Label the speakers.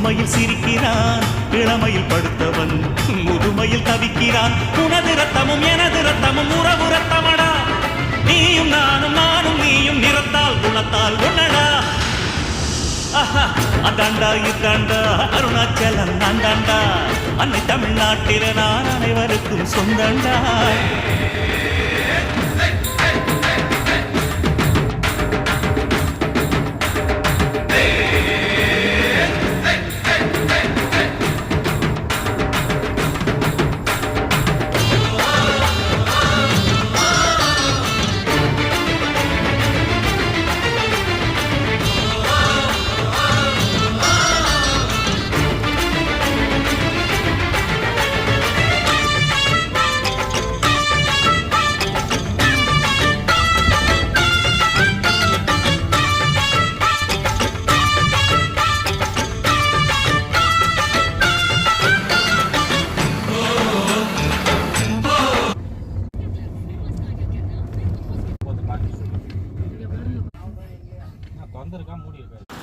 Speaker 1: முதுமையில் சிரிக்கிறான், இளமையில் படுத்தவன் முதுமையில் தவிக்கிறான். உனது ரத்தமும் எனது ரத்தமும் உறவு ரத்தமடா. நீயும் நானும் நானும் நீயும் நிறத்தால் குணத்தால் ஒன்னடா. அதாண்டா இதாண்டா அருணாச்சலம் தாண்டாண்டா. அன்னை தமிழ்நாட்டில நான் அனைவருக்கும் சொந்தண்டா.
Speaker 2: வந்திருக்கா மூடி இருக்காரு.